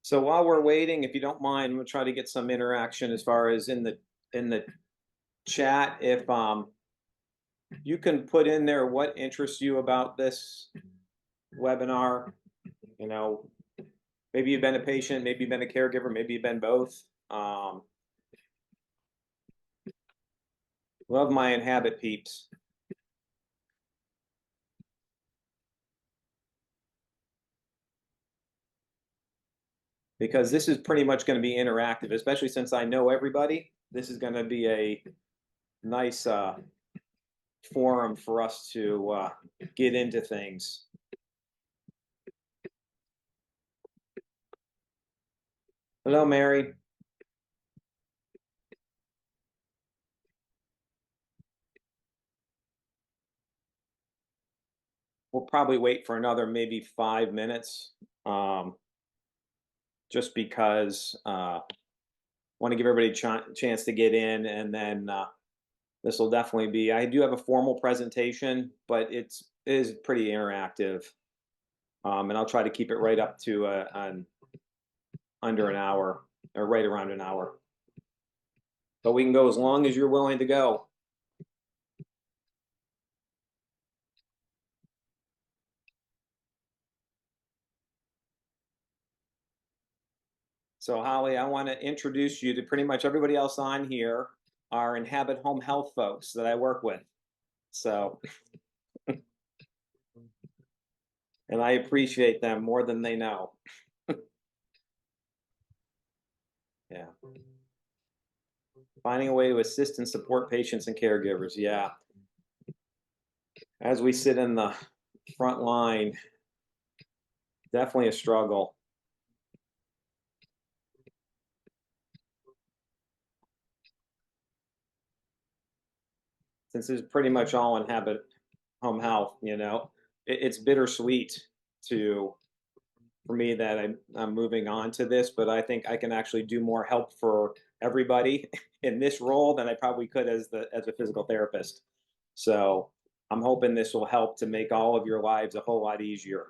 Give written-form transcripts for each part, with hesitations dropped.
So while we're waiting, if you don't mind, I'm gonna try to get some interaction as far as in the chat. If you can put in there what interests you about this webinar, you know, maybe you've been a patient, maybe you've been a caregiver, maybe you've been both. Love my Inhabit peeps. Because this is pretty much going to be interactive, especially since I know everybody. This is going to be a nice forum for us to get into things. Hello, Mary. We'll probably wait for another maybe 5 minutes, just because want to give everybody a chance to get in, and then this will definitely be. I do have a formal presentation, but it is pretty interactive, and I'll try to keep it right up to under an hour, or right around an hour. But we can go as long as you're willing to go. So Holly, I want to introduce you to pretty much everybody else on here, our Inhabit Home Health folks that I work with. So, and I appreciate them more than they know. Yeah. Finding a way to assist and support patients and caregivers. Yeah. As we sit in the front line, definitely a struggle. Since it's pretty much all Inhabit Home Health, it's bittersweet for me that I'm moving on to this, but I think I can actually do more help for everybody in this role than I probably could as a physical therapist. So I'm hoping this will help to make all of your lives a whole lot easier.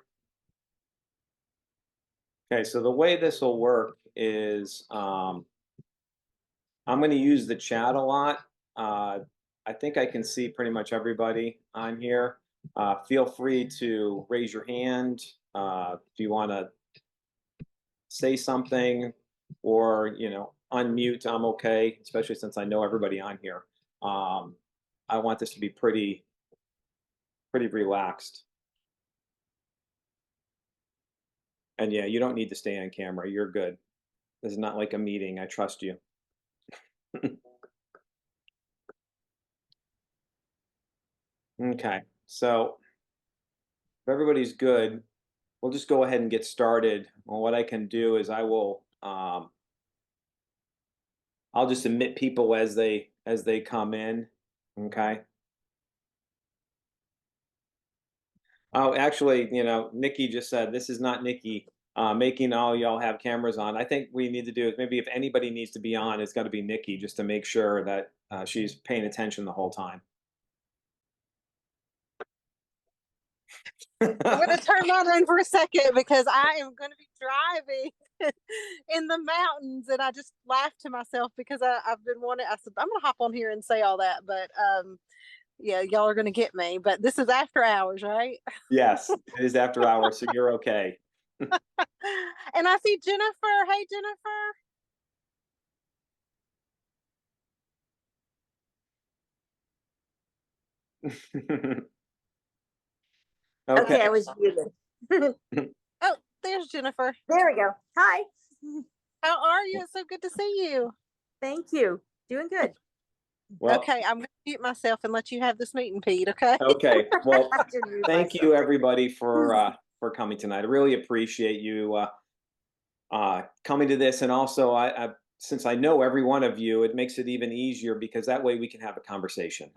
Okay, so the way this will work is I'm going to use the chat a lot. I think I can see pretty much everybody on here. Feel free to raise your hand if you want to say something, or unmute. I'm okay, especially since I know everybody on here. I want this to be pretty relaxed. And yeah, you don't need to stay on camera. You're good. This is not like a meeting. I trust you. Okay, so if everybody's good, we'll just go ahead and get started. Well, what I can do is I'll just admit people as they come in. Okay. Oh, actually, Nikki just said this is not Nikki making all y'all have cameras on. I think we need to do is maybe if anybody needs to be on, it's got to be Nikki, just to make sure that she's paying attention the whole time. I'm going to turn mine on for a second because I am going to be driving in the mountains, and I just laughed to myself because I've been wanting. I said I'm going to hop on here and say all that, but yeah, y'all are going to get me. But this is after hours, right? Yes, it is after hours, so you're okay. And I see Jennifer. Hey, Okay. Okay, I was muted. Oh, there's Jennifer. There we go. Hi. How are you? It's so good to see you. Thank you. Doing good. Well, okay, I'm going to mute myself and let you have this meeting, Pete. Okay. Okay. Well, thank you everybody for coming tonight. I really appreciate you coming to this, and also since I know every one of you, it makes it even easier because that way we can have a conversation.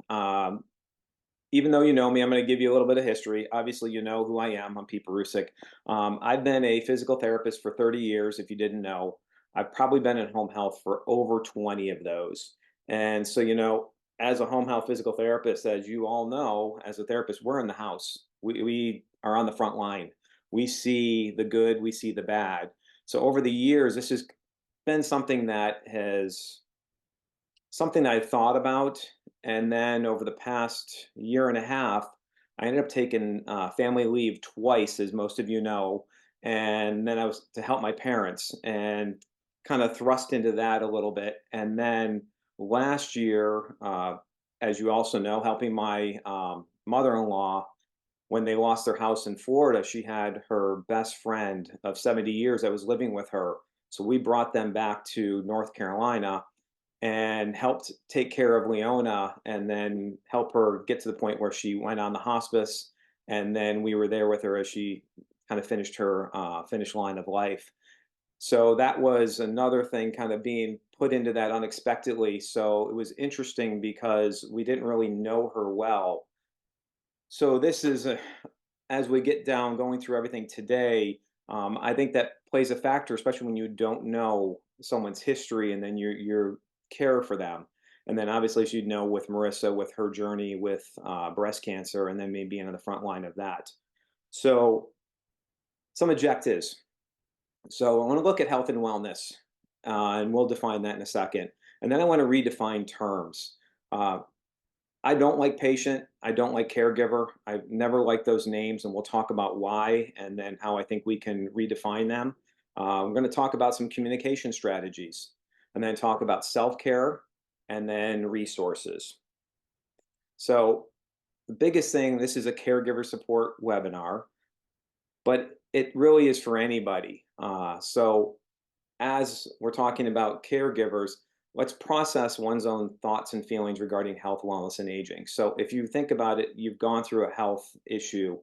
Even though you know me, I'm going to give you a little bit of history. Obviously, you know who I am. I'm Pete Barusik. I've been a physical therapist for 30 years, if you didn't know. I've probably been in home health for over 20 of those. And so, as a home health physical therapist, as you all know, as a therapist, we're in the house. We are on the front line. We see the good, we see the bad. So over the years, this has been something that I thought about. And then over the past year and a half, I ended up taking family leave twice, as most of you know. And then I was to help my parents and kind of thrust into that a little bit. And then last year, as you also know, helping my mother in law when they lost their house in Florida. She had her best friend of 70 years that was living with her. So we brought them back to North Carolina and helped take care of Leona and then help her get to the point where she went on the hospice. And then we were there with her as she kind of finished her finish line of life. So that was another thing kind of being put into that unexpectedly. So it was interesting because we didn't really know her well. So this is as we get down going through everything today, I think that plays a factor, especially when you don't know someone's history and then you care for them. And then obviously, as you know, with Marissa, with her journey with breast cancer, and then me being on the front line of that. So some objectives. So I want to look at health and wellness, and we'll define that in a second. And then I want to redefine terms. Uh, I don't like patient. I don't like caregiver. I've never liked those names, and we'll talk about why and then how I think we can redefine them. We're going to talk about some communication strategies and then talk about self care and then resources. So, the biggest thing this is a caregiver support webinar, but it really is for anybody. So, as we're talking about caregivers, let's process one's own thoughts and feelings regarding health, wellness, and aging. So, if you think about it, you've gone through a health issue.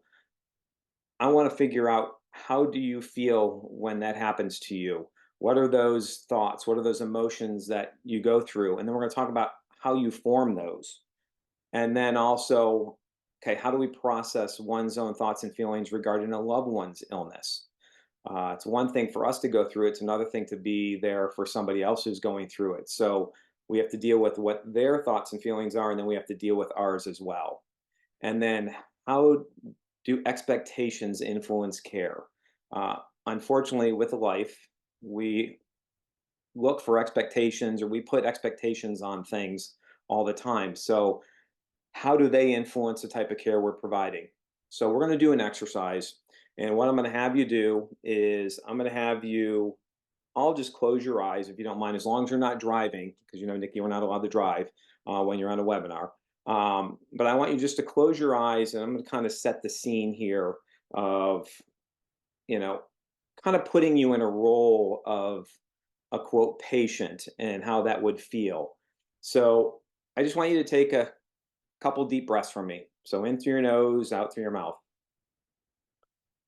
I want to figure out, how do you feel when that happens to you? What are those thoughts? What are those emotions that you go through? And then we're going to talk about how you form those. And then also, okay, how do we process one's own thoughts and feelings regarding a loved one's illness? It's one thing for us to go through it, it's another thing to be there for somebody else who's going through it. So we have to deal with what their thoughts and feelings are, and then we have to deal with ours as well. And then, how do expectations influence care? Uh, Unfortunately, with life, we look for expectations, or we put expectations on things all the time. So how do they influence the type of care we're providing? So we're going to do an exercise. And what I'm going to have you do is I'm going to have you all just close your eyes if you don't mind, as long as you're not driving, because you know, Nikki, we're not allowed to drive when you're on a webinar. But I want you just to close your eyes, and I'm going to kind of set the scene here of, you know, kind of putting you in a role of a quote patient and how that would feel. So I just want you to take a couple deep breaths from me. So in through your nose, out through your mouth.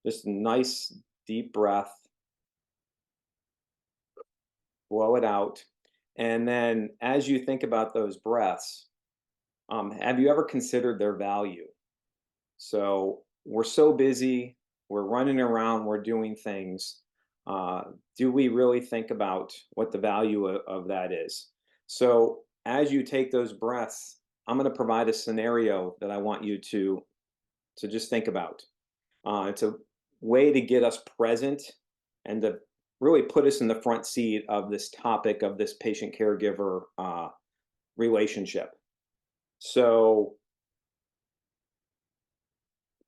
Just a nice deep breath. Blow it out. And then as you think about those breaths, have you ever considered their value? So we're so busy, we're running around, we're doing things. Uh, do we really think about what the value of that is? So as you take those breaths, I'm going to provide a scenario that I want you to just think about. It's a way to get us present and to really put us in the front seat of this topic of this patient caregiver relationship. So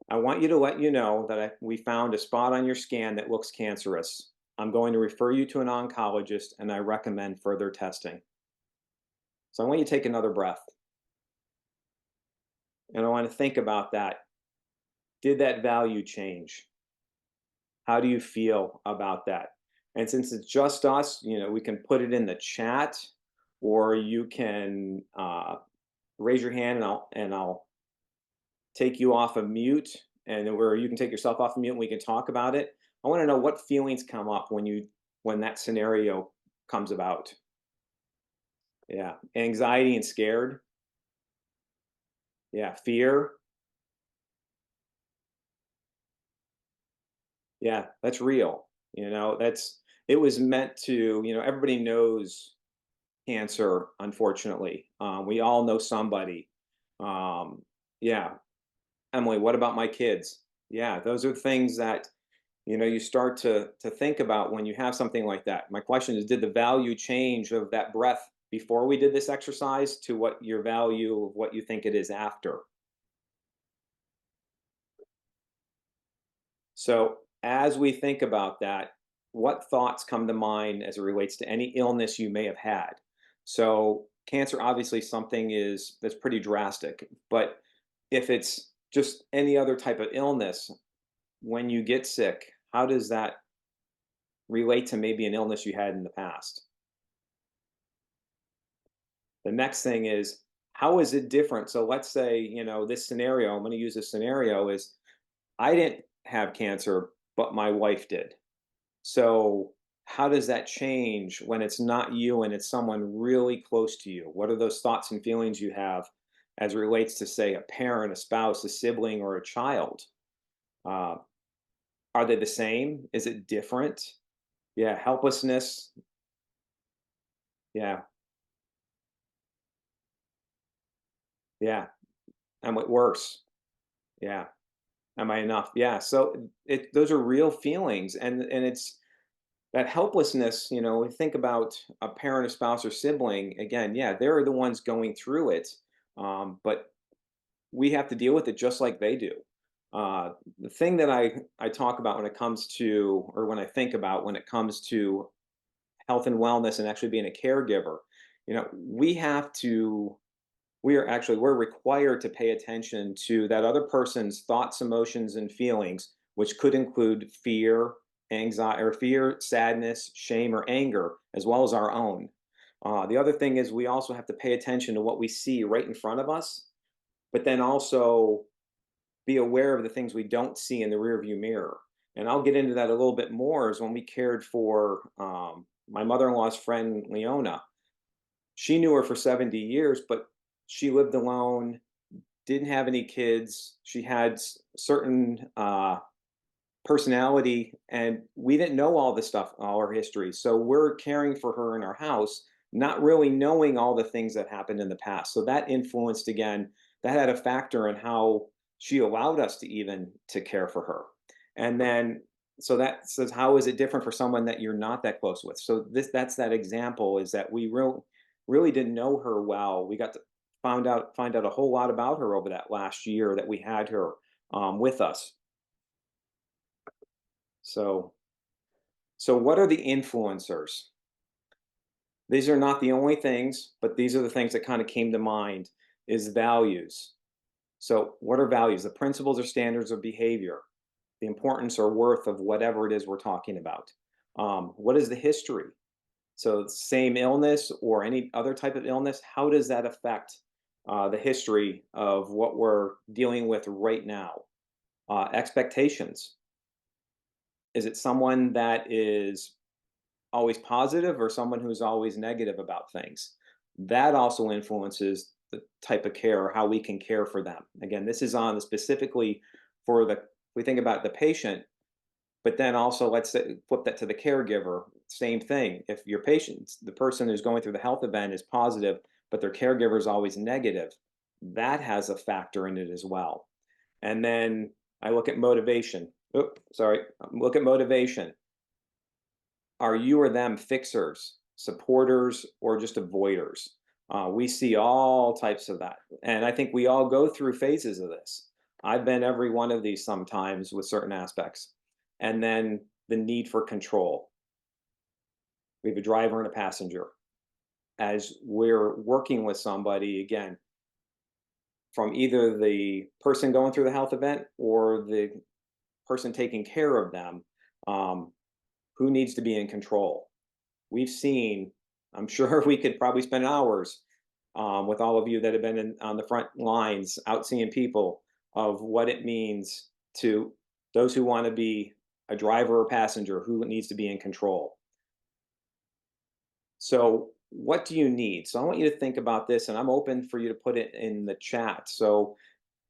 I want you to let you know that we found a spot on your scan that looks cancerous. I'm going to refer you to an oncologist, and I recommend further testing. So I want you to take another breath. And I want to think about that. Did that value change? How do you feel about that? And since it's just us, you know, we can put it in the chat, or you can raise your hand, and I'll take you off of mute, and where you can take yourself off of mute and we can talk about it. I want to know what feelings come up when that scenario comes about. Yeah, anxiety and scared. Yeah, fear. Yeah, that's real. You know, it was meant to, you know, everybody knows cancer, unfortunately. We all know somebody. Yeah. Emily, what about my kids? Yeah, those are things that You start to think about when you have something like that. My question is, did the value change of that breath before we did this exercise to what your value of what you think it is after? So, as we think about that, what thoughts come to mind as it relates to any illness you may have had? So, cancer obviously something is that's pretty drastic, but if it's just any other type of illness, when you get sick, how does that relate to maybe an illness you had in the past? The next thing is, how is it different? So let's say, this scenario, I'm going to use this scenario is I didn't have cancer, but my wife did. So, how does that change when it's not you and it's someone really close to you? What are those thoughts and feelings you have as it relates to, say, a parent, a spouse, a sibling, or a child? Uh, are they the same? Is it different? Yeah, helplessness. Yeah, yeah. And what worse? Yeah. Am I enough? Yeah. So those are real feelings, and it's that helplessness. We think about a parent, a spouse, or sibling. Again, yeah, they're the ones going through it, but we have to deal with it just like they do. The thing that I talk about when it comes to, or when I think about when it comes to health and wellness and actually being a caregiver, we have to we're required to pay attention to that other person's thoughts, emotions, and feelings, which could include fear, anxiety, or fear, sadness, shame, or anger, as well as our own. The other thing is we also have to pay attention to what we see right in front of us, but then also be aware of the things we don't see in the rearview mirror. And I'll get into that a little bit more is when we cared for my mother-in-law's friend, Leona. She knew her for 70 years, but she lived alone, didn't have any kids. She had certain personality, and we didn't know all this stuff, all her history. So we're caring for her in our house, not really knowing all the things that happened in the past. So that influenced again, that had a factor in how she allowed us to even to care for her. And then so that says, how is it different for someone that you're not that close with? So that's that example is that we really didn't know her well. We got to find out a whole lot about her over that last year that we had her with us. So, what are the influencers? These are not the only things, but these are the things that kind of came to mind is values. So, what are values? The principles or standards of behavior, the importance or worth of whatever it is we're talking about. What is the history? So, same illness or any other type of illness, how does that affect the history of what we're dealing with right now? Expectations. Is it someone that is always positive or someone who's always negative about things? That also influences the type of care or how we can care for them. Again, this is on specifically for we think about the patient, but then also flip that to the caregiver. Same thing. If your patient, the person who's going through the health event is positive, but their caregiver is always negative, that has a factor in it as well. And then I look at motivation. Look at motivation. Are you or them fixers, supporters, or just avoiders? We see all types of that. And I think we all go through phases of this. I've been every one of these sometimes with certain aspects. And then the need for control. We have a driver and a passenger. As we're working with somebody, again, from either the person going through the health event or the person taking care of them, who needs to be in control? We've seen, I'm sure we could probably spend hours with all of you that have been on the front lines out seeing people of what it means to those who want to be a driver or passenger who needs to be in control. So what do you need? So I want you to think about this, and I'm open for you to put it in the chat. So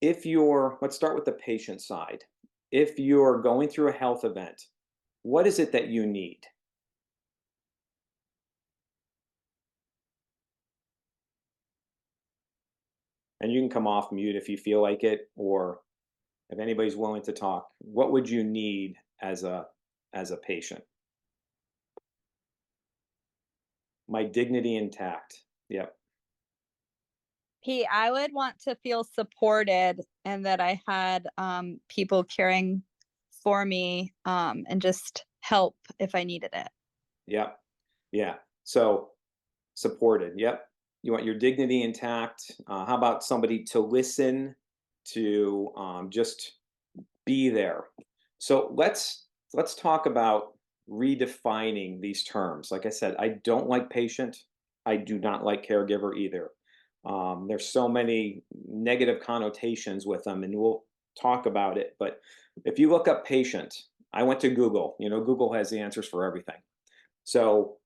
let's start with the patient side. If you're going through a health event, what is it that you need? And you can come off mute if you feel like it, or if anybody's willing to talk. What would you need as a patient. My dignity intact. Yep. Pete, I would want to feel supported and that I had people caring for me and just help if I needed it. Yep. Yeah. So supported. Yep. You want your dignity intact. How about somebody to listen, to just be there? So let's talk about redefining these terms. Like I said, I don't like patient. I do not like caregiver either. There's so many negative connotations with them, and we'll talk about it. But if you look up patient, I went to Google. You know, Google has the answers for everything. So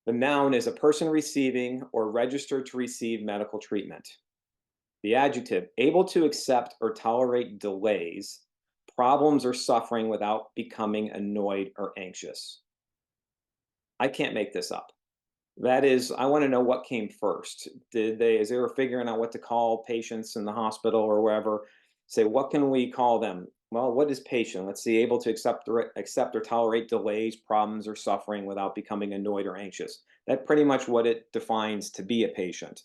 the noun is a person receiving or registered to receive medical treatment. The adjective, able to accept or tolerate delays, problems, or suffering without becoming annoyed or anxious. I can't make this up. That is, I want to know what came first. As they were figuring out what to call patients in the hospital or wherever, say, what can we call them? Well, what is patient? Let's see, able to accept or tolerate delays, problems, or suffering without becoming annoyed or anxious. That's pretty much what it defines to be a patient.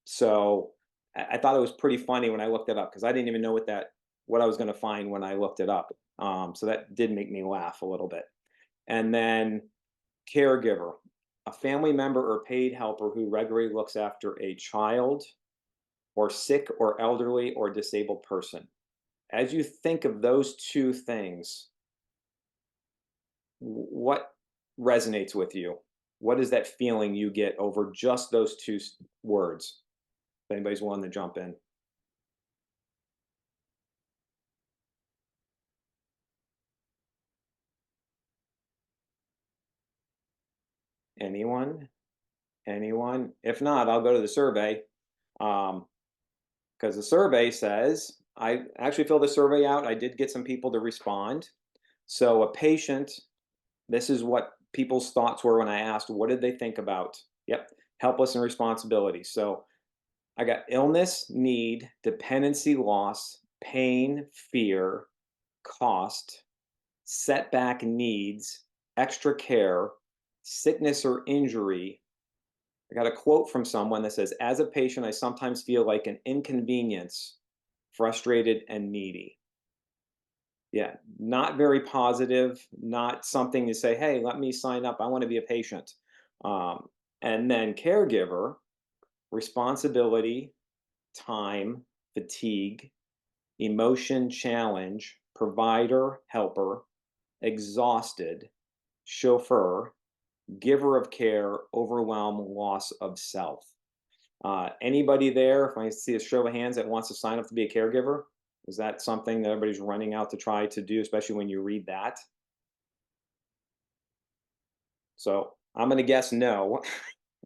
So I thought it was pretty funny when I looked it up because I didn't even know what I was going to find when I looked it up. So that did make me laugh a little bit. And then caregiver, a family member or paid helper who regularly looks after a child or sick or elderly or disabled person. As you think of those two things, what resonates with you? What is that feeling you get over just those two words? If anybody's willing to jump in. Anyone? Anyone? If not, I'll go to the survey. Because the survey says, I actually filled the survey out. I did get some people to respond. So a patient, this is what people's thoughts were when I asked, what did they think about? Yep, helpless and responsibility. So I got illness, need, dependency, loss, pain, fear, cost, setback, needs, extra care, sickness or injury. I got a quote from someone that says, as a patient, I sometimes feel like an inconvenience, frustrated, and needy. Yeah, not very positive, not something to say, hey, let me sign up. I want to be a patient. And then caregiver, responsibility, time, fatigue, emotion, challenge, provider, helper, exhausted, chauffeur, giver of care, overwhelm, loss of self. Anybody there, if I see a show of hands that wants to sign up to be a caregiver, is that something that everybody's running out to try to do, especially when you read that? So I'm going to guess no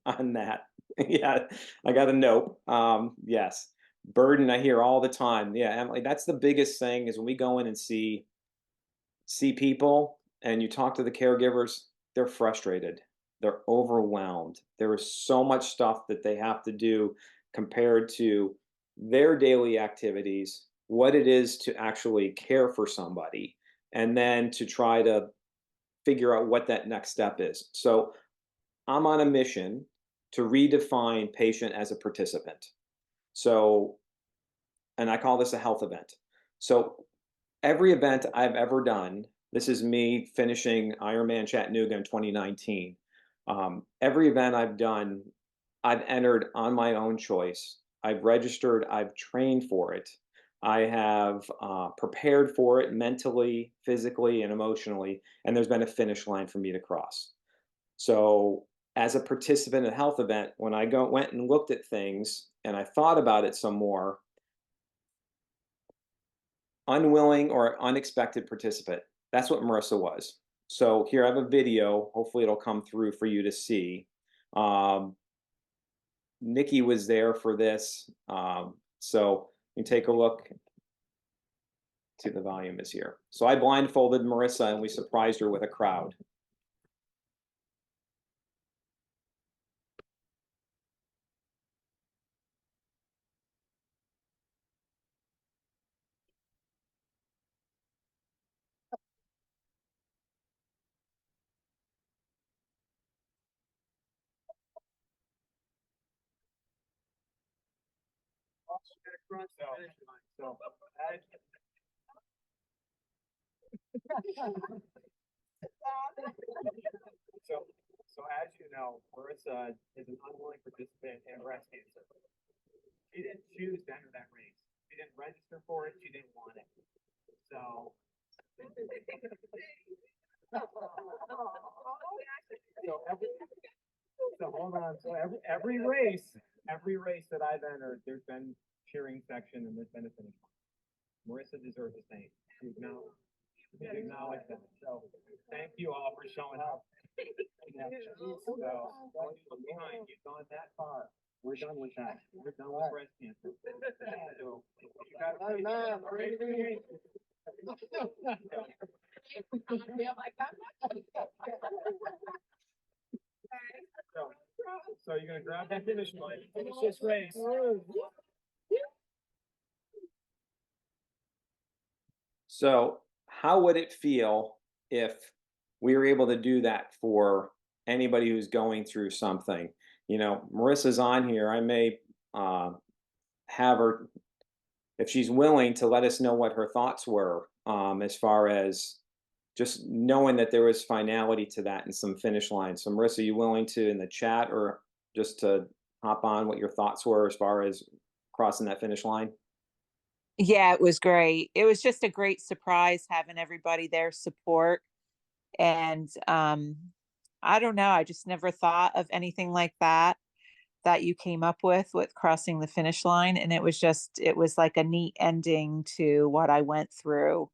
on that. Yeah, I got a no. Yes. Burden, I hear all the time. Yeah, Emily, that's the biggest thing is when we go in and see people and you talk to the caregivers, they're frustrated. They're overwhelmed. There is so much stuff that they have to do compared to their daily activities, what it is to actually care for somebody, and then to try to figure out what that next step is. So I'm on a mission to redefine patient as a participant. So, and I call this a health event. So every event I've ever done, this is me finishing Ironman Chattanooga in 2019. Every event I've done, I've entered on my own choice. I've registered, I've trained for it. I have prepared for it mentally, physically, and emotionally, and there's been a finish line for me to cross. So, as a participant in a health event, when I went and looked at things and I thought about it some more, unwilling or unexpected participant. That's what Marissa was. So here I have a video. Hopefully it'll come through for you to see. Nikki was there for this. So you can take a look. See, the volume is here. So I blindfolded Marissa and we surprised her with a crowd. So as you know, Marissa is an unwilling participant in breast cancer. She didn't choose to enter that race. She didn't register for it. She didn't want it. So. So hold on. So every race that I've entered, there's been cheering section and there's been a finish line. Marissa deserves the same. You acknowledge that. So thank you all for showing up. So don't look behind. You've gone that far. We're done with that. We're done with breast cancer. So you got So you're gonna grab that finish line. Finish this race. So how would it feel if we were able to do that for anybody who's going through something? You know, Marissa's on here. I may have her, if she's willing, to let us know what her thoughts were, as far as just knowing that there was finality to that and some finish line. So Marissa, you willing to, in the chat, or just to hop on, what your thoughts were as far as crossing that finish line? Yeah, it was great. It was just a great surprise having everybody there support. And I don't know, I just never thought of anything like that you came up with crossing the finish line. And it was like a neat ending to what I went through,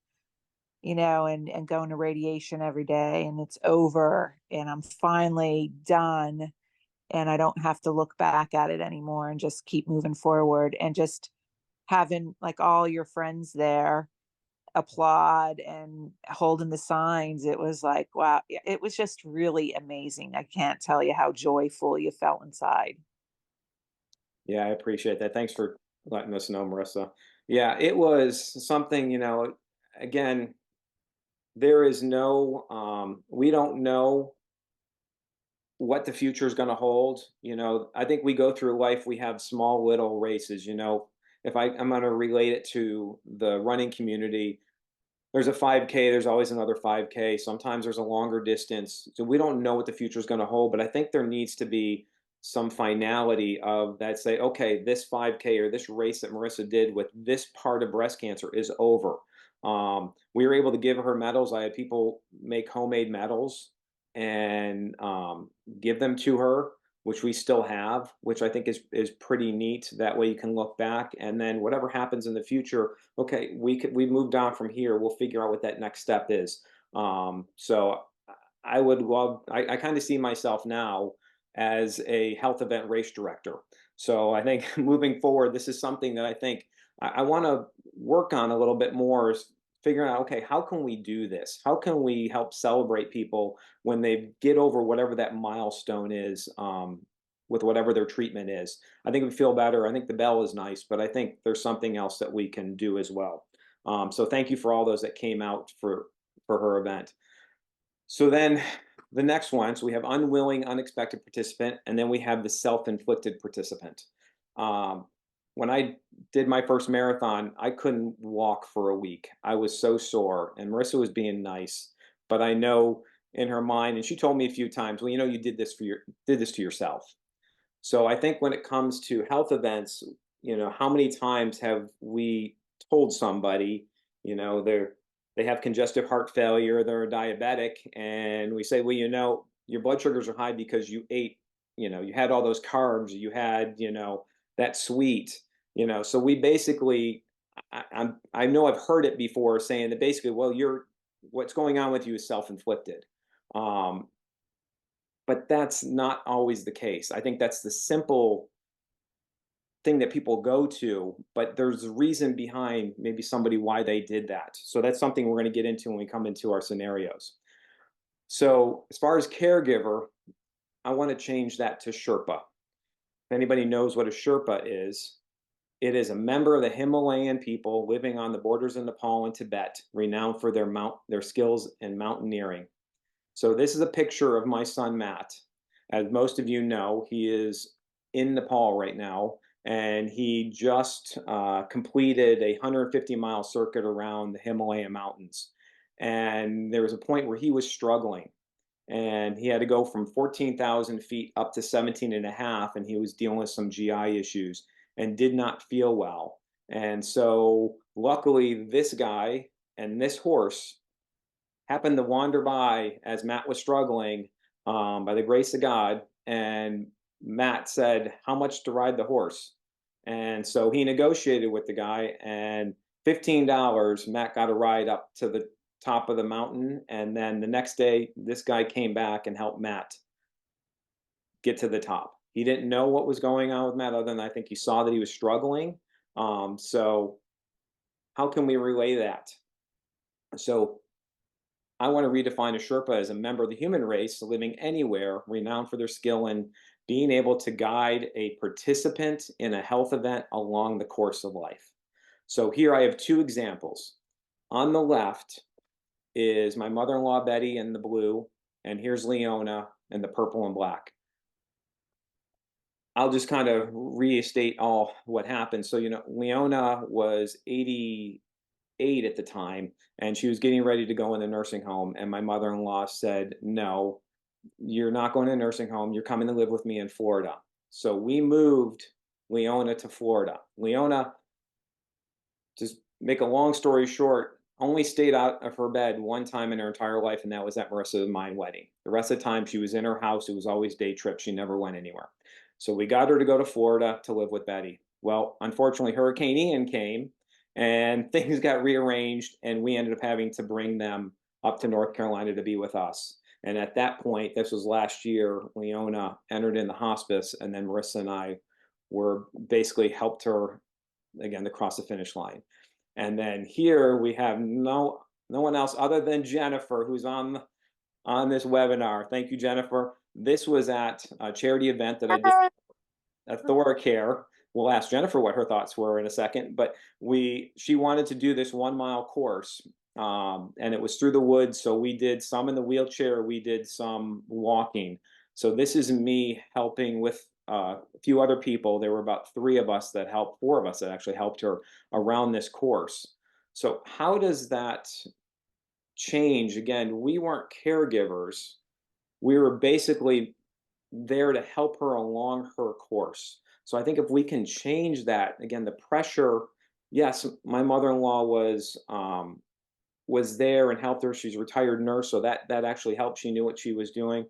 you know, and going to radiation every day, and it's over and I'm finally done and I don't have to look back at it anymore and just keep moving forward. And just having like all your friends there applaud and holding the signs, it was like, wow, it was just really amazing. I can't tell you how joyful you felt inside. Yeah, I appreciate that. Thanks for letting us know, Marissa. Yeah, it was something, you know, again, there is no, we don't know what the future is going to hold. You know, I think we go through life, we have small little races, you know. If I'm going to relate it to the running community, there's a 5K, there's always another 5K. Sometimes there's a longer distance. So we don't know what the future is going to hold, but I think there needs to be some finality of that, say, okay, this 5K or this race that Marissa did with this part of breast cancer is over. We were able to give her medals. I had people make homemade medals and give them to her, which we still have, which I think is pretty neat. That way you can look back, and then whatever happens in the future, okay, we moved on from here. We'll figure out what that next step is. So I would love. I kind of see myself now as a health event race director. So I think moving forward, this is something that I think I want to work on a little bit more. Is figuring out, okay, how can we do this? How can we help celebrate people when they get over whatever that milestone is, with whatever their treatment is? I think we feel better. I think the bell is nice, but I think there's something else that we can do as well. So thank you for all those that came out for her event. So then the next one, so we have unwilling, unexpected participant, and then we have the self-inflicted participant. When I did my first marathon, I couldn't walk for a week. I was so sore, and Marissa was being nice, but I know in her mind, and she told me a few times, well, you know, you did this to yourself. So I think when it comes to health events, you know, how many times have we told somebody, you know, they have congestive heart failure, they're a diabetic, and we say, well, you know, your blood sugars are high because you ate, you know, you had all those carbs, you had, you know, that sweet, you know. So we basically, I know I've heard it before saying that basically, well, what's going on with you is self-inflicted. But that's not always the case. I think that's the simple thing that people go to, but there's a reason behind maybe somebody why they did that. So that's something we're going to get into when we come into our scenarios. So as far as caregiver, I want to change that to Sherpa. If anybody knows what a Sherpa is, it is a member of the Himalayan people living on the borders of Nepal and Tibet, renowned for their skills in mountaineering. So this is a picture of my son, Matt. As most of you know, he is in Nepal right now, and he just completed a 150-mile circuit around the Himalayan mountains. And there was a point where he was struggling, and he had to go from 14,000 feet up to 17 and a half, and he was dealing with some GI issues and did not feel well. And so luckily this guy and this horse happened to wander by as Matt was struggling, by the grace of God. And Matt said, "How much to ride the horse?" And so he negotiated with the guy, and $15, Matt got a ride up to the top of the mountain. And then the next day, this guy came back and helped Matt get to the top. He didn't know what was going on with Matt, other than I think he saw that he was struggling. So how can we relay that? So I want to redefine a Sherpa as a member of the human race living anywhere, renowned for their skill in being able to guide a participant in a health event along the course of life. So here I have two examples. On the left is my mother-in-law, Betty, in the blue, and here's Leona in the purple and black. I'll just kind of restate all what happened. So, Leona was 88 at the time, and she was getting ready to go in the nursing home. And my mother-in-law said, "No, you're not going to a nursing home. You're coming to live with me in Florida." So we moved Leona to Florida. Leona, just make a long story short, only stayed out of her bed one time in her entire life, and that was at Marissa and mine wedding. The rest of the time she was in her house. It was always day trips. She never went anywhere. So we got her to go to Florida to live with Betty. Well, unfortunately, Hurricane Ian came and things got rearranged, and we ended up having to bring them up to North Carolina to be with us. And at that point, this was last year, Leona entered in the hospice, and then Marissa and I were basically helped her again to cross the finish line. And then here we have no one else other than Jennifer, who's on this webinar. Thank you, Jennifer. This was at a charity event that I did at ThoraCare. We'll ask Jennifer what her thoughts were in a second, but she wanted to do this 1-mile course, and it was through the woods. So we did some in the wheelchair, we did some walking. So this is me helping with a few other people. There were about 3 of us that helped, 4 of us that actually helped her around this course. So how does that change? Again, we weren't caregivers. We were basically there to help her along her course. So I think if we can change that, again, the pressure, yes, my mother-in-law was there and helped her. She's a retired nurse, so that actually helped. She knew what she was doing.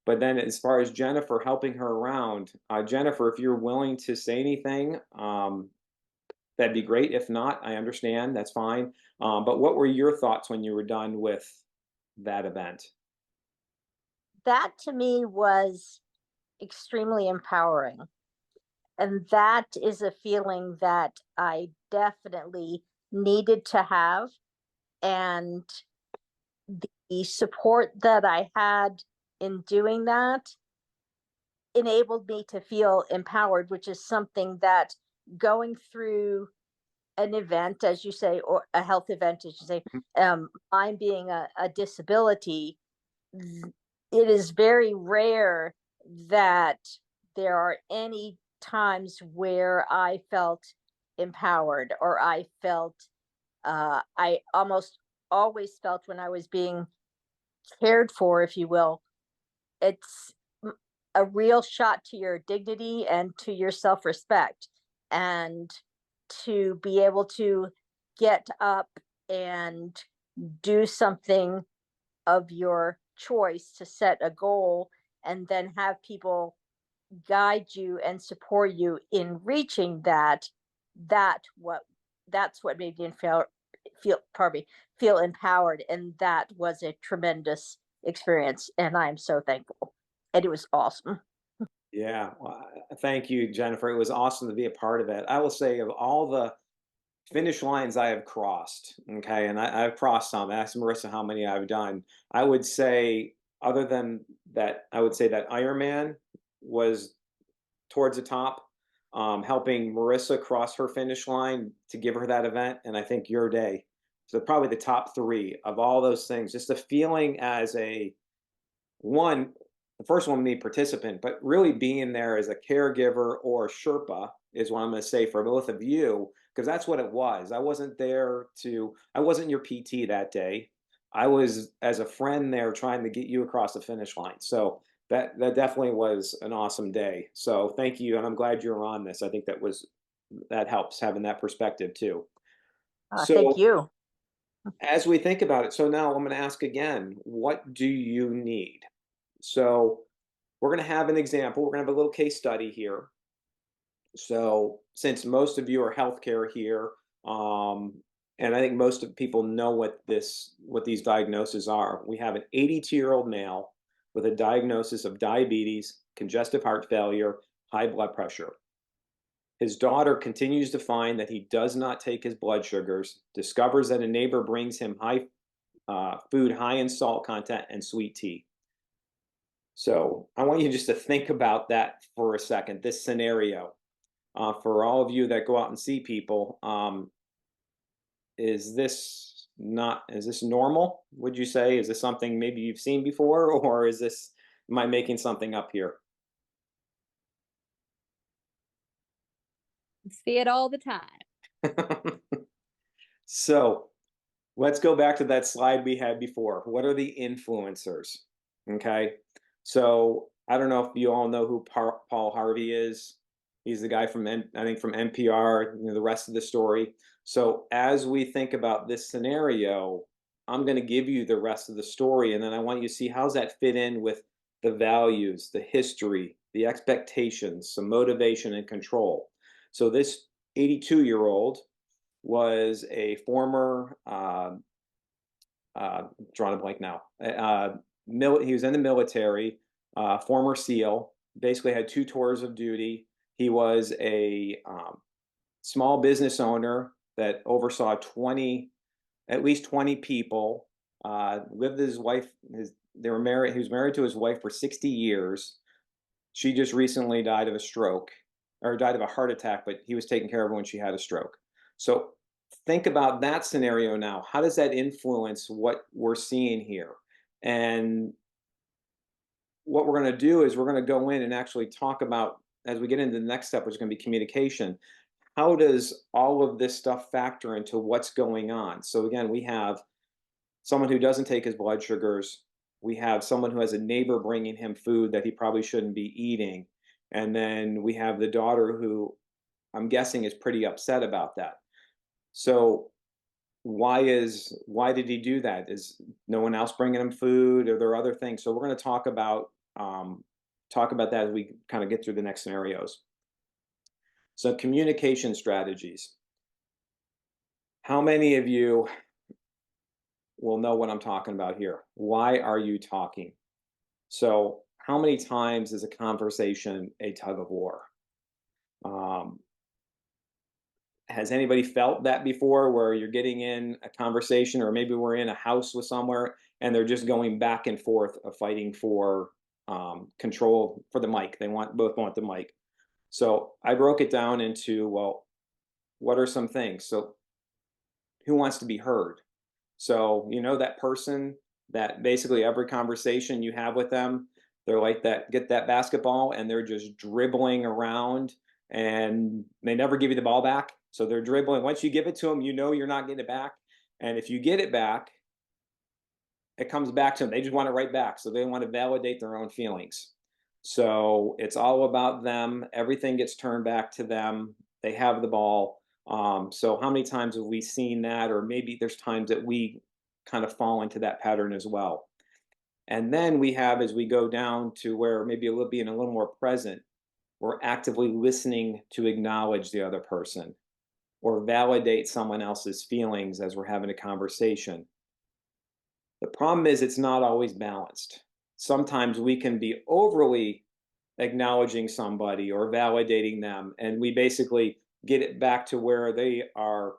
But then as far as Jennifer helping her around, Jennifer, if you're willing to say anything, that'd be great. If not, I understand, that's fine. But what were your thoughts when you were done with that event? That to me was extremely empowering. And that is a feeling that I definitely needed to have. And the support that I had in doing that enabled me to feel empowered, which is something that going through an event, as you say, or a health event, as you say, mine being a disability, it is very rare that there are any times where I felt empowered, or I felt, I almost always felt when I was being cared for, if you will, it's a real shot to your dignity and to your self-respect. And to be able to get up and do something of your choice, to set a goal and then have people guide you and support you in reaching that, that's what made me feel empowered. And that was a tremendous experience, and I'm so thankful, and it was awesome. Yeah, well, thank you, Jennifer. It was awesome to be a part of it. I will say, of all the finish lines I have crossed, okay, and I've crossed some. Ask Marissa how many I've done. I would say, other than that, I would say that Ironman was towards the top, helping Marissa cross her finish line to give her that event, and I think your day. So probably the top 3 of all those things. Just the feeling as the the first one being participant, but really being there as a caregiver or Sherpa is what I'm going to say for both of you, because that's what it was. I wasn't there to, I wasn't your PT that day. I was as a friend there trying to get you across the finish line. So that definitely was an awesome day. So thank you, and I'm glad you're on this. I think that helps having that perspective too. Thank So you. as we think about it, so now I'm going to ask again, what do you need? So we're going to have an example. We're going to have a little case study here. So since most of you are healthcare here, and I think most of people know what these diagnoses are. We have an 82-year-old male with a diagnosis of diabetes, congestive heart failure, high blood pressure. His daughter continues to find that he does not take his blood sugars, discovers that a neighbor brings him food high in salt content and sweet tea. So I want you just to think about that for a second, this scenario. For all of you that go out and see people, is this normal, would you say? Is this something maybe you've seen before, or am I making something up here? See it all the time. So let's go back to that slide we had before. What are the influencers? Okay. So I don't know if you all know who Paul Harvey is. He's the guy from, I think, from NPR, the rest of the story. So as we think about this scenario, I'm going to give you the rest of the story, and then I want you to see how's that fit in with the values, the history, the expectations, some motivation and control. So this 82-year-old was a former, drawing a blank now, he was in the military, former SEAL, basically had 2 tours of duty. He was a small business owner that oversaw at least 20 people, lived with his wife. They were married. He was married to his wife for 60 years. She just recently died of a stroke, or died of a heart attack, but he was taking care of her when she had a stroke. So think about that scenario now. How does that influence what we're seeing here? And what we're going to do is we're going to go in and actually talk about, as we get into the next step, which is going to be communication. How does all of this stuff factor into what's going on? So again, we have someone who doesn't take his blood sugars. We have someone who has a neighbor bringing him food that he probably shouldn't be eating. And then we have the daughter who I'm guessing is pretty upset about that. So why did he do that? Is no one else bringing him food? Are there other things? So we're going to talk about that as we kind of get through the next scenarios. So communication strategies. How many of you will know what I'm talking about here? Why are you talking? So how many times is a conversation a tug of war? Has anybody felt that before, where you're getting in a conversation, or maybe we're in a house with somewhere and they're just going back and forth of fighting for control for the mic? They both want the mic. So I broke it down into, well, what are some things? So who wants to be heard? So, that person that basically every conversation you have with them, they're like that, get that basketball, and they're just dribbling around and they never give you the ball back. So they're dribbling. Once you give it to them, you're not getting it back. And if you get it back, it comes back to them. They just want it right back. So they want to validate their own feelings. So it's all about them. Everything gets turned back to them. They have the ball. So how many times have we seen that? Or maybe there's times that we kind of fall into that pattern as well. And then we have, as we go down to where maybe being a little more present, we're actively listening to acknowledge the other person or validate someone else's feelings as we're having a conversation. The problem is it's not always balanced. Sometimes we can be overly acknowledging somebody or validating them, and we basically get it back to where they are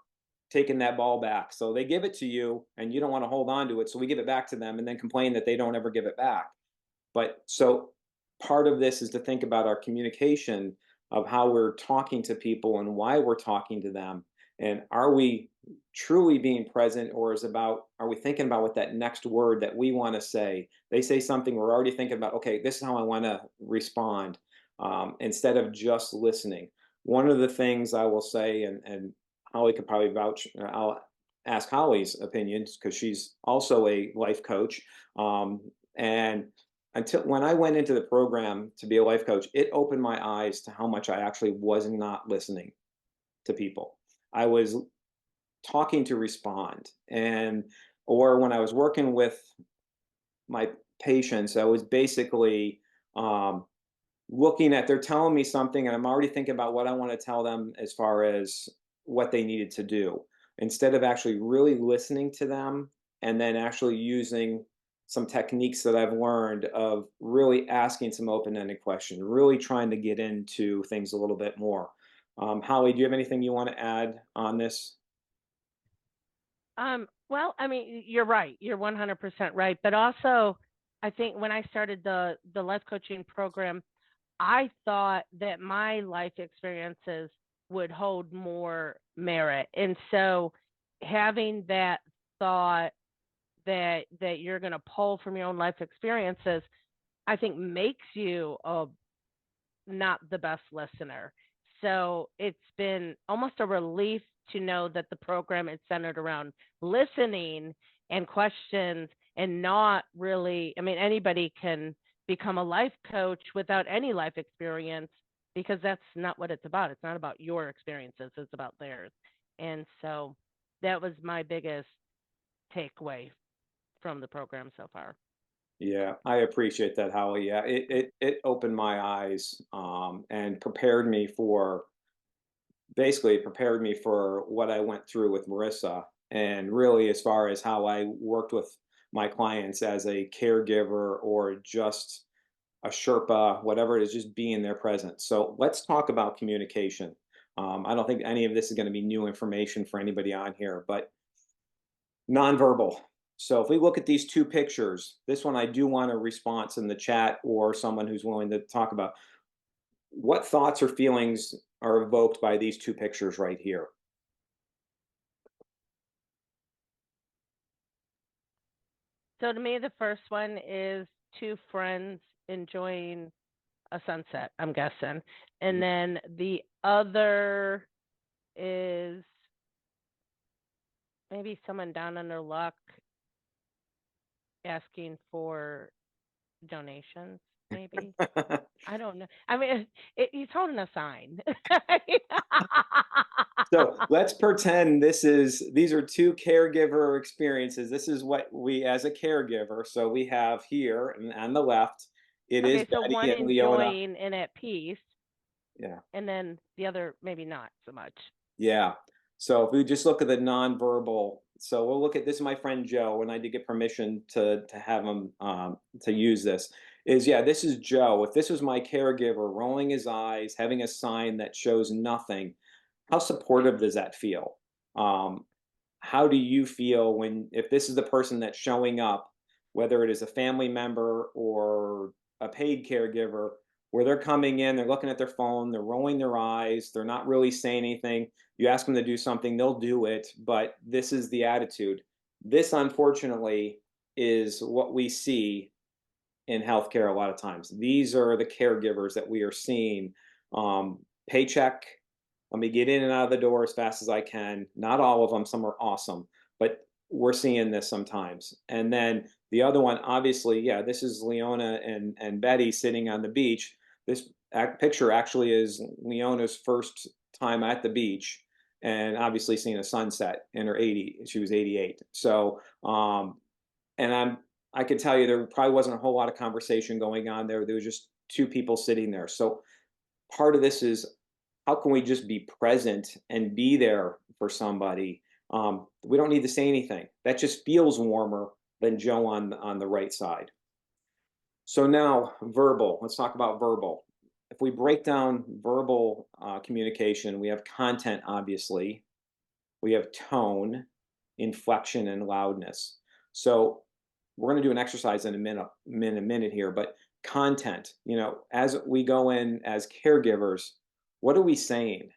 taking that ball back. So they give it to you and you don't want to hold on to it. So we give it back to them and then complain that they don't ever give it back. But so part of this is to think about our communication of how we're talking to people and why we're talking to them. And are we truly being present, or are we thinking about what that next word that we want to say? They say something, we're already thinking about, okay, this is how I want to respond, instead of just listening. One of the things I will say, and Holly could probably vouch, I'll ask Holly's opinions because she's also a life coach. And until when I went into the program to be a life coach, it opened my eyes to how much I actually was not listening to people. I was talking to respond. Or when I was working with my patients, I was basically looking at, they're telling me something and I'm already thinking about what I want to tell them as far as what they needed to do, instead of actually really listening to them and then actually using some techniques that I've learned of really asking some open-ended questions, really trying to get into things a little bit more. Holly, do you have anything you want to add on this? Well, I mean, you're right. You're 100% right. But also, I think when I started the life coaching program, I thought that my life experiences would hold more merit. And so having that thought that you're going to pull from your own life experiences, I think makes you not the best listener. So it's been almost a relief to know that the program is centered around listening and questions, and not really, I mean, anybody can become a life coach without any life experience, because that's not what it's about. It's not about your experiences, it's about theirs. And so that was my biggest takeaway from the program so far. Yeah, I appreciate that, Holly. Yeah, it opened my eyes, and prepared me for what I went through with Marissa, and really as far as how I worked with my clients as a caregiver or just a Sherpa, whatever it is, just being there present. So let's talk about communication. I don't think any of this is going to be new information for anybody on here, but nonverbal. So if we look at these two pictures, this one I do want a response in the chat or someone who's willing to talk about what thoughts or feelings are evoked by these two pictures right here. So to me, the first one is two friends enjoying a sunset, I'm guessing. And then the other is maybe someone down on their luck asking for donations, maybe. I don't know. I mean, he's holding a sign. So let's pretend these are two caregiver experiences. This is what we as a caregiver. So we have here and on the left, it is Okay, so Betty one and Leona. enjoying and at peace, Yeah. and then the other maybe not so much. Yeah. So if we just look at the nonverbal, so we'll look at this is my friend Joe, and I did get permission to have him to use this. Yeah, this is Joe. If this was my caregiver, rolling his eyes, having a sign that shows nothing, how supportive does that feel? How do you feel if this is the person that's showing up, whether it is a family member or a paid caregiver, where they're coming in, they're looking at their phone, they're rolling their eyes, they're not really saying anything. You ask them to do something, they'll do it, but this is the attitude. This, unfortunately, is what we see in healthcare a lot of times. These are the caregivers that we are seeing. Paycheck, let me get in and out of the door as fast as I can. Not all of them, some are awesome, but we're seeing this sometimes. And then the other one, obviously, yeah, this is Leona and Betty sitting on the beach. This picture actually is Leona's first time at the beach, and obviously seeing a sunset in her 80. She was 88. So, and I could tell you there probably wasn't a whole lot of conversation going on there. There was just two people sitting there. So part of this is how can we just be present and be there for somebody? We don't need to say anything. That just feels warmer than Joe on the right side. So now verbal. Let's talk about verbal. If we break down verbal communication, we have content, obviously. We have tone, inflection, and loudness. So we're going to do an exercise in a minute here, but content, as we go in as caregivers, what are we saying?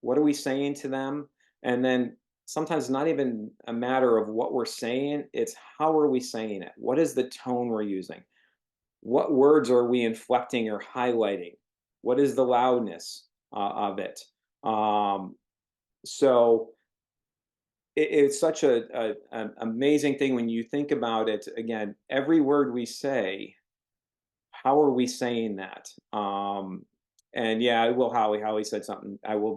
What are we saying to them? And then sometimes not even a matter of what we're saying, it's how are we saying it? What is the tone we're using? What words are we inflecting or highlighting? What is the loudness of it? So it's such an amazing thing when you think about it. Again, every word we say, how are we saying that? And yeah, I will. Howie said something. I will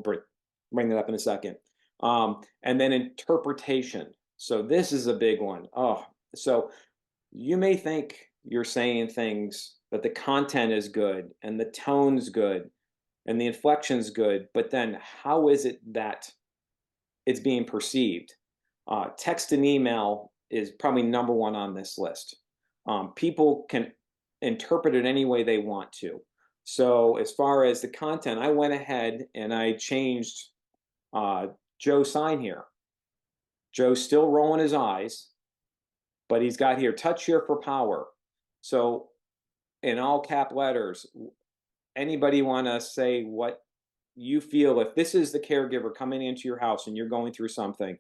bring that up in a second. And then interpretation. So this is a big one. Oh, so you may think you're saying things, but the content is good and the tone's good and the inflection's good, but then how is it that it's being perceived? Text and email is probably number one on this list. People can interpret it any way they want to. So as far as the content, I went ahead and I changed Joe's sign here. Joe's still rolling his eyes, but he's got here, touch here for power. So in all cap letters, anybody want to say what you feel if this is the caregiver coming into your house and you're going through something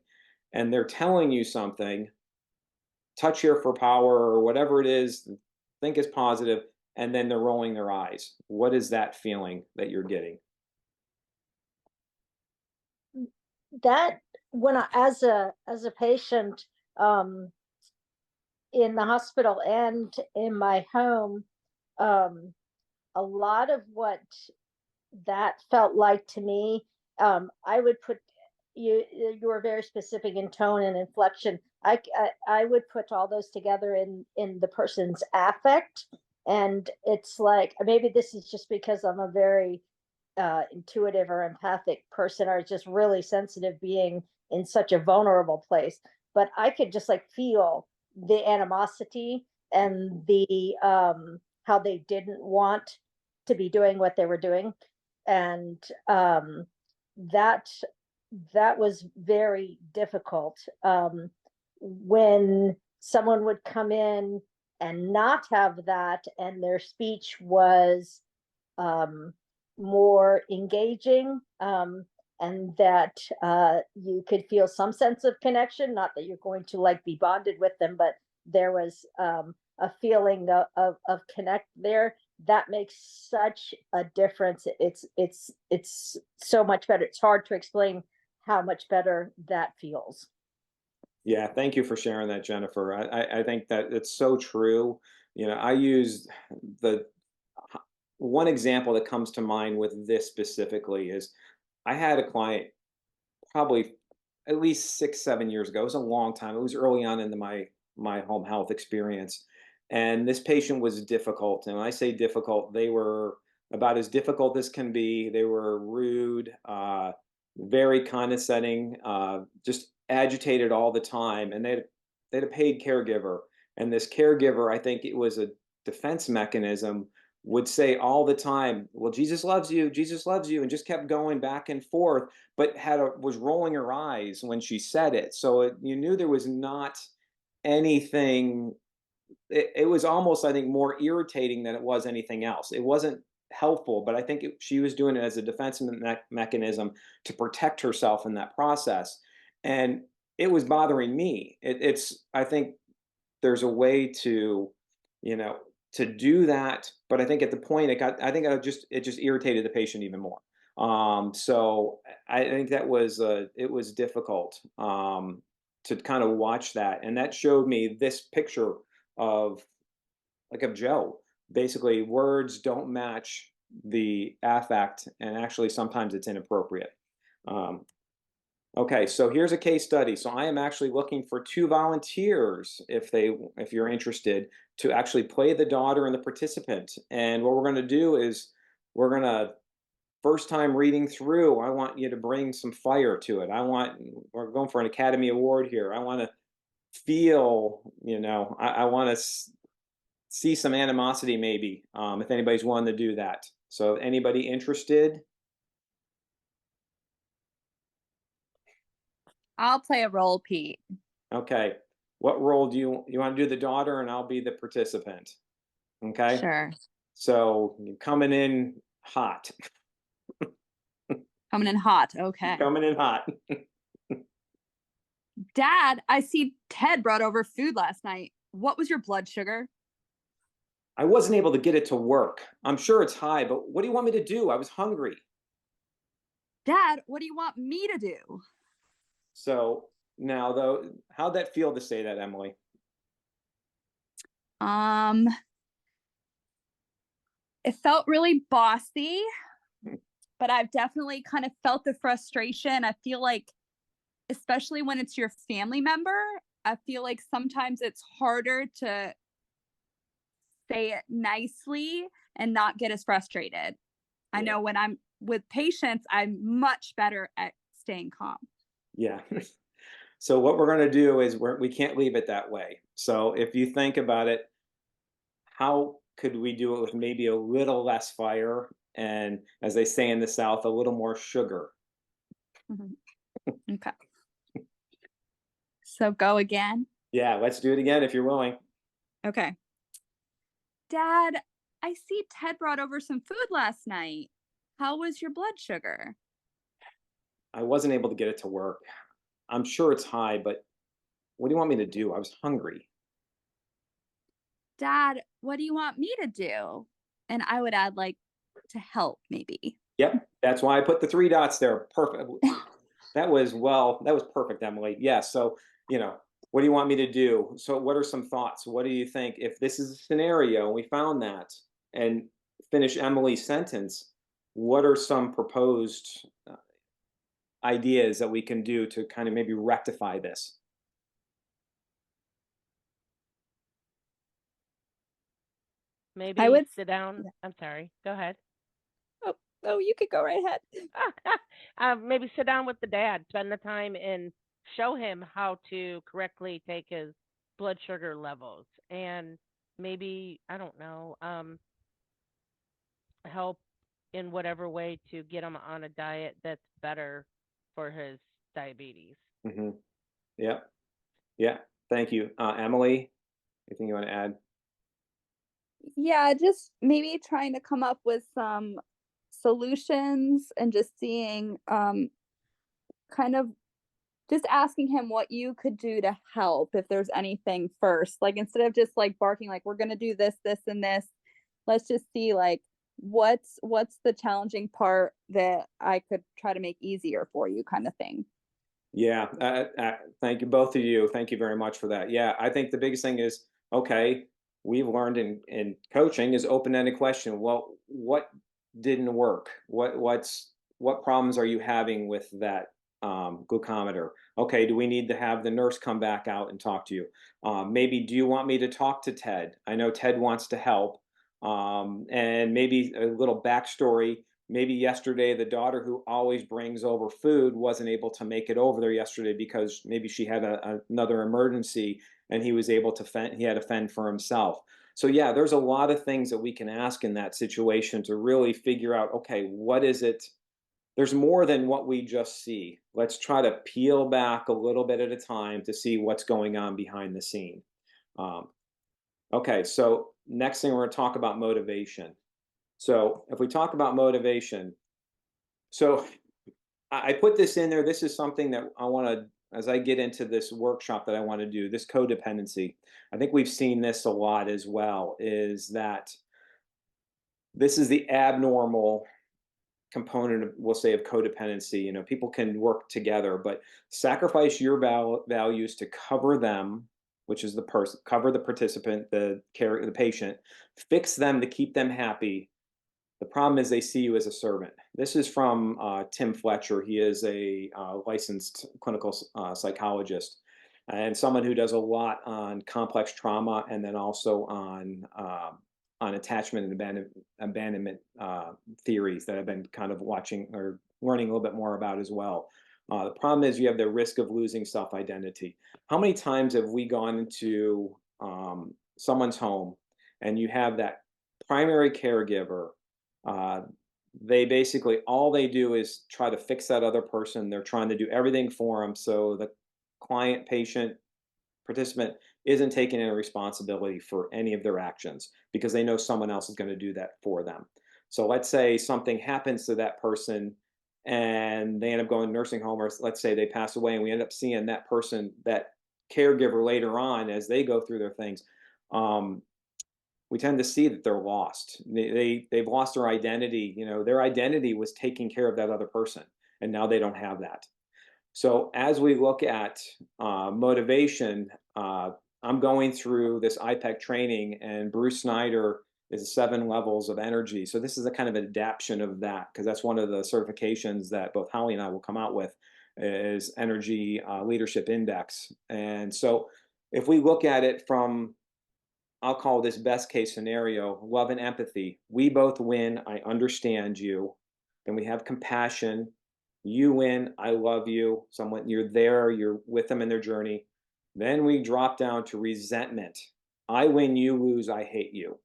and they're telling you something, touch here for power or whatever it is, think is positive, and then they're rolling their eyes. What is that feeling that you're getting? That when I, as a patient, in the hospital and in my home, a lot of what that felt like to me, I would put you were very specific in tone and inflection. I would put all those together in the person's affect, and it's like maybe this is just because I'm a very intuitive or empathic person, or just really sensitive being in such a vulnerable place, but I could just like feel the animosity and the how they didn't want to be doing what they were doing. And that that was very difficult. When someone would come in and not have that, and their speech was um, more engaging, and that you could feel some sense of connection, not that you're going to like be bonded with them, but there was a feeling of connect there. That makes such a difference. It's so much better. It's hard to explain how much better that feels. Yeah, thank you for sharing that, Jennifer. I think that it's so true. You know, I use the one example that comes to mind with this specifically is I had a client probably at least 6, 7 years ago. It was a long time. It was early on into my home health experience, and this patient was difficult. And when I say difficult, they were about as difficult as can be. They were rude, very condescending, just agitated all the time, and they had a paid caregiver. And this caregiver, I think it was a defense mechanism, would say all the time, well, Jesus loves you, Jesus loves you, and just kept going back and forth, but was rolling her eyes when she said it. So you knew there was not anything. It was almost, I think, more irritating than it was anything else. It wasn't helpful, but I think she was doing it as a defense mechanism to protect herself in that process. And it was bothering me. I think there's a way to, you know, to do that, but I think at the point it just irritated the patient even more. So I think it was difficult to kind of watch that, and that showed me this picture of of Joe. Basically, words don't match the affect, and actually sometimes it's inappropriate. Um, Okay, so here's a case study. So I am actually looking for 2 volunteers if you're interested to actually play the daughter and the participant. And what we're going to do is we're going to first time reading through, I want you to bring some fire to it. We're going for an Academy Award here. I want to feel, I want to see some animosity maybe, if anybody's willing to do that. So anybody interested? I'll play a role, Pete. Okay. What role do you want to do the daughter and I'll be the participant? Okay. Sure. So you're coming in hot. Coming in hot. Okay. Coming in hot. Dad, I see Ted brought over food last night. What was your blood sugar? I wasn't able to get it to work. I'm sure it's high, but what do you want me to do? I was hungry. Dad, what do you want me to do? So now, though, how'd that feel to say that, Emily? Um, it felt really bossy, but I've definitely kind of felt the frustration. I feel like, especially when it's your family member, I feel like sometimes it's harder to say it nicely and not get as frustrated. I Yeah. know when I'm with patients, I'm much better at staying calm. Yeah. So what we're going to do is we can't leave it that way. So if you think about it, how could we do it with maybe a little less fire and, as they say in the South, a little more sugar? Mhm. Okay. So go again. Yeah, let's do it again if you're willing. Okay. Dad, I see Ted brought over some food last night. How was your blood sugar? I wasn't able to get it to work. I'm sure it's high, but what do you want me to do? I was hungry. Dad, what do you want me to do? And I would add, like, to help, maybe. Yep, that's why I put the three dots there. Perfect. That was perfect, Emily. Yeah. So, what do you want me to do? So, what are some thoughts? What do you think if this is a scenario and we found that and finish Emily's sentence? What are some proposed ideas that we can do to kind of maybe rectify this? I Maybe would. sit down. I'm sorry. Go ahead. Oh, oh, you could go right ahead. Maybe sit down with the dad, spend the time and show him how to correctly take his blood sugar levels, and maybe I don't know, help in whatever way to get him on a diet that's better for his diabetes. Hmm. Yeah. Yeah. Thank you, Emily. Anything you want to add? Yeah, just maybe trying to come up with some solutions and just seeing, kind of just asking him what you could do to help if there's anything first. Like instead of just like barking like we're gonna do this, this, and this, let's just see like what's the challenging part that I could try to make easier for you kind of thing. Yeah, thank you, both of you. Thank you very much for that. Yeah, I think the biggest thing is, okay, we've learned in coaching is open-ended question. Well, what didn't work? What problems are you having with that glucometer? Okay, do we need to have the nurse come back out and talk to you? Maybe do you want me to talk to Ted? I know Ted wants to help. And maybe a little backstory. Maybe yesterday the daughter who always brings over food wasn't able to make it over there yesterday because maybe she had another emergency and he was able to he had to fend for himself. So yeah, there's a lot of things that we can ask in that situation to really figure out, okay, what is it? There's more than what we just see. Let's try to peel back a little bit at a time to see what's going on behind the scene. Um, okay, so next thing we're going to talk about motivation. So if we talk about motivation, so I put this in there. This is something that I want to, as I get into this workshop that I want to do, this codependency. I think we've seen this a lot as well, is that this is the abnormal component of, we'll say, of codependency. People can work together, but sacrifice your values to cover them, which is the person, cover the participant, the patient, fix them to keep them happy. The problem is they see you as a servant. This is from Tim Fletcher. He is a licensed clinical psychologist and someone who does a lot on complex trauma and then also on attachment and abandonment theories that I've been kind of watching or learning a little bit more about as well. The problem is you have the risk of losing self-identity. How many times have we gone into someone's home and you have that primary caregiver? Uh, they basically, all they do is try to fix that other person. They're trying to do everything for them. So the client, patient, participant isn't taking any responsibility for any of their actions because they know someone else is going to do that for them. So let's say something happens to that person and they end up going to nursing home, or let's say they pass away, and we end up seeing that person, that caregiver later on as they go through their things. We tend to see that they're lost. They've lost their identity. Their identity was taking care of that other person, and now they don't have that. So as we look at motivation, I'm going through this IPEC training, and Bruce Snyder is 7 levels of energy. So this is a kind of adaptation of that, because that's one of the certifications that both Holly and I will come out with, is Energy Leadership Index. And so if we look at it from, I'll call this best case scenario, love and empathy. We both win. I understand you. Then we have compassion. You win. I love you. Someone, you're there. You're with them in their journey. Then we drop down to resentment. I win. You lose. I hate you.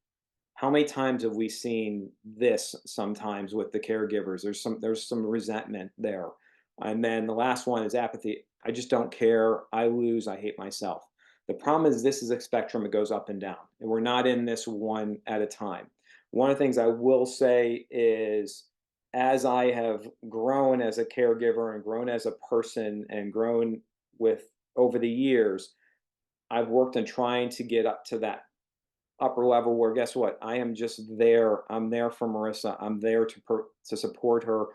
How many times have we seen this sometimes with the caregivers? There's some resentment there. And then the last one is apathy. I just don't care. I lose. I hate myself. The problem is this is a spectrum. It goes up and down, and we're not in this one at a time. One of the things I will say is, as I have grown as a caregiver and grown as a person and grown with over the years, I've worked on trying to get up to that upper level where, guess what? I am just there. I'm there for Marissa. I'm there to support her.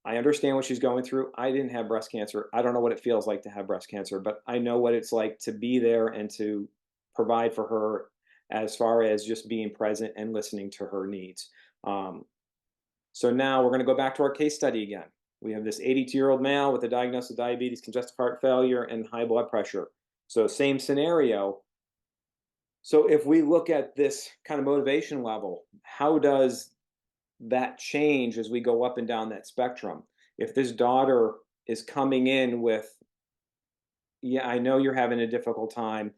I understand what she's going through. I didn't have breast cancer. I don't know what it feels like to have breast cancer, but I know what it's like to be there and to provide for her, as far as just being present and listening to her needs. So now we're going to go back to our case study again. We have this 82-year-old male with a diagnosis of diabetes, congestive heart failure, and high blood pressure. So same scenario. So if we look at this kind of motivation level, how does that change as we go up and down that spectrum? If this daughter is coming in with, yeah, I know you're having a difficult time.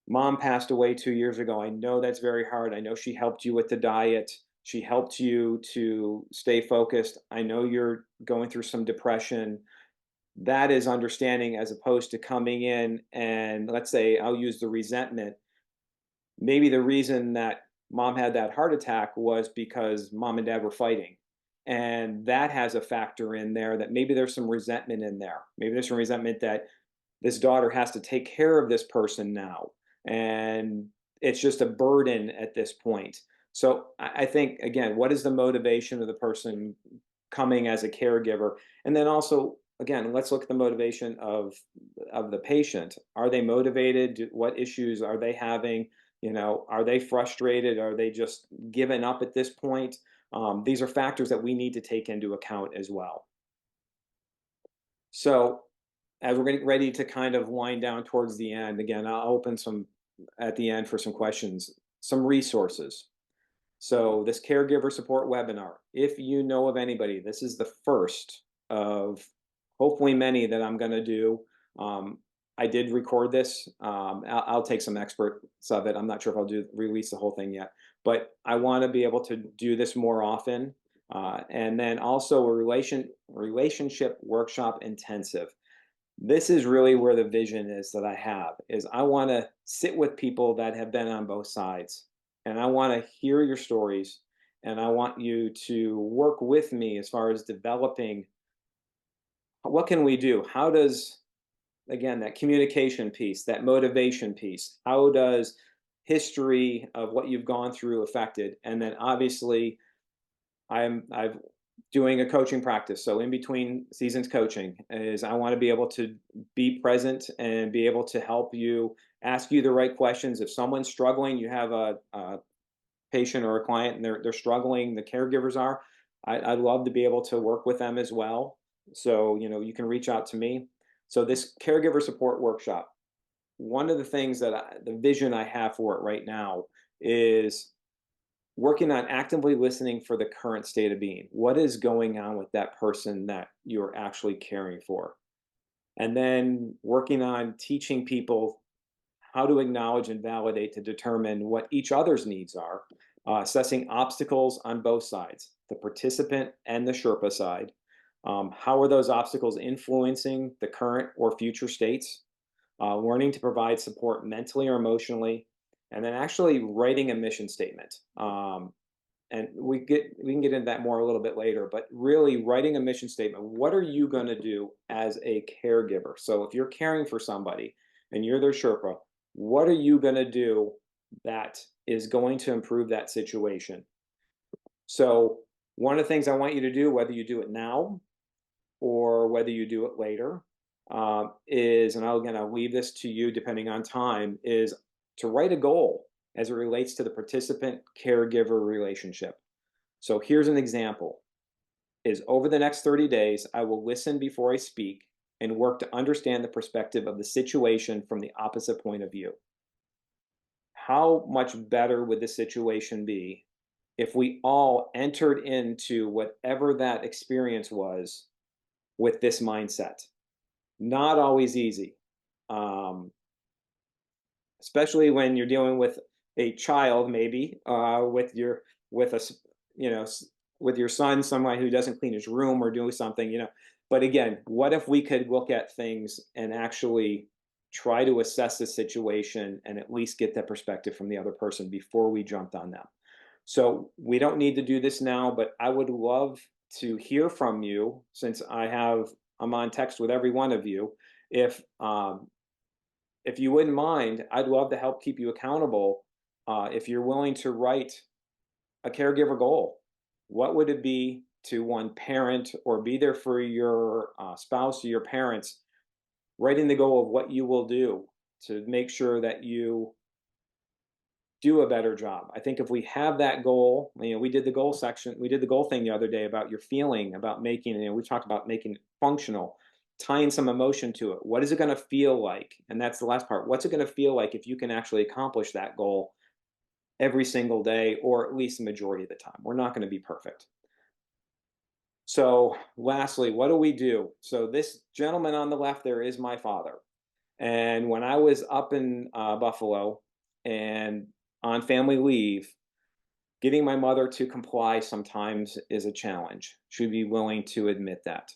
Mom passed away 2 years ago. I know that's very hard. I know she helped you with the diet. She helped you to stay focused. I know you're going through some depression. That is understanding, as opposed to coming in and, let's say, I'll use the resentment. Maybe the reason that mom had that heart attack was because mom and dad were fighting. And that has a factor in there, that maybe there's some resentment in there. Maybe there's some resentment that this daughter has to take care of this person now. And it's just a burden at this point. So I think, again, what is the motivation of the person coming as a caregiver? And then also, again, let's look at the motivation of the patient. Are they motivated? What issues are they having? Are they frustrated? Are they just given up at this point? These are factors that we need to take into account as well. So as we're getting ready to kind of wind down towards the end, again, I'll open some at the end for some questions, some resources. So this caregiver support webinar, if you know of anybody, this is the first of hopefully many that I'm going to do. I did record this. I'll take some experts of it. I'm not sure if I'll release the whole thing yet, but I want to be able to do this more often. And then also a relationship workshop intensive. This is really where the vision is that I have, is I want to sit with people that have been on both sides, and I want to hear your stories, and I want you to work with me as far as developing, what can we do? How does, again, that communication piece, that motivation piece, how does history of what you've gone through affected? And then obviously I'm doing a coaching practice. So in between seasons coaching is I want to be able to be present and be able to help you, ask you the right questions. If someone's struggling, you have a patient or a client and they're struggling, the caregivers are, I'd love to be able to work with them as well. So, you can reach out to me. So this caregiver support workshop, one of the things that the vision I have for it right now is working on actively listening for the current state of being. What is going on with that person that you're actually caring for? And then working on teaching people how to acknowledge and validate to determine what each other's needs are, assessing obstacles on both sides, the participant and the Sherpa side. How are those obstacles influencing the current or future states? Learning to provide support mentally or emotionally, and then actually writing a mission statement. and we can get into that more a little bit later, but really writing a mission statement. What are you going to do as a caregiver? So if you're caring for somebody and you're their Sherpa, what are you going to do that is going to improve that situation? So one of the things I want you to do, whether you do it now or whether you do it later, is, and I'll leave this to you depending on time, is to write a goal as it relates to the participant caregiver relationship. So here's an example, is over the next 30 days, I will listen before I speak and work to understand the perspective of the situation from the opposite point of view. How much better would the situation be if we all entered into whatever that experience was with this mindset? Not always easy, especially when you're dealing with a child, maybe with with your son, someone who doesn't clean his room or do something. But again, what if we could look at things and actually try to assess the situation and at least get that perspective from the other person before we jumped on them? So we don't need to do this now, but I would love to hear from you, since I'm on text with every one of you. If you wouldn't mind, I'd love to help keep you accountable. If you're willing to write a caregiver goal, what would it be to one parent or be there for your spouse or your parents, writing the goal of what you will do to make sure that you do a better job. I think if we have that goal, we did the goal section, we did the goal thing the other day about your feeling, about making, we talked about making it functional, tying some emotion to it. What is it going to feel like? And that's the last part. What's it going to feel like if you can actually accomplish that goal every single day, or at least the majority of the time? We're not going to be perfect. So lastly, what do we do? So this gentleman on the left there is my father. And when I was up in Buffalo and on family leave, getting my mother to comply sometimes is a challenge. She'd be willing to admit that.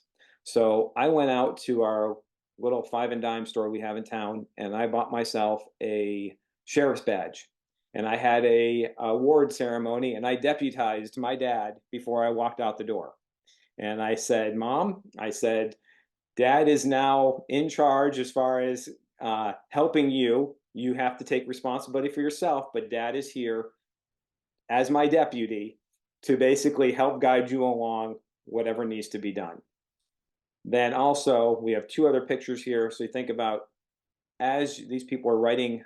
So I went out to our little 5 and dime store we have in town, and I bought myself a sheriff's badge. And I had a award ceremony, and I deputized my dad before I walked out the door. And I said, Mom, I said, Dad is now in charge as far as helping you. You have to take responsibility for yourself, but Dad is here as my deputy to basically help guide you along whatever needs to be done. Then also, we have 2 other pictures here. So you think about, as these people are writing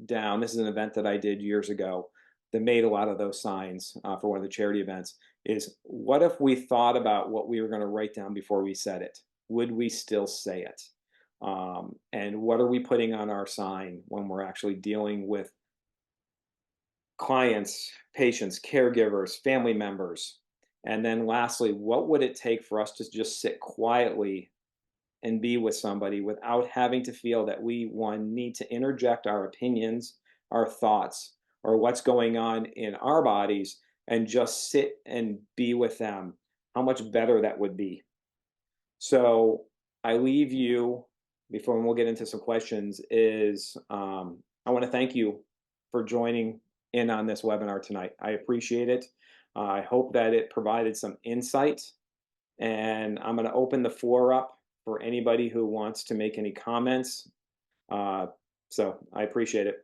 down, this is an event that I did years ago that made a lot of those signs for one of the charity events, is what if we thought about what we were going to write down before we said it? Would we still say it? And what are we putting on our sign when we're actually dealing with clients, patients, caregivers, family members? And then lastly, what would it take for us to just sit quietly and be with somebody without having to feel that we, one, need to interject our opinions, our thoughts, or what's going on in our bodies, and just sit and be with them? How much better that would be. So I leave you, before we'll get into some questions, is I want to thank you for joining in on this webinar tonight. I appreciate it. I hope that it provided some insight, and I'm going to open the floor up for anybody who wants to make any comments. So I appreciate it.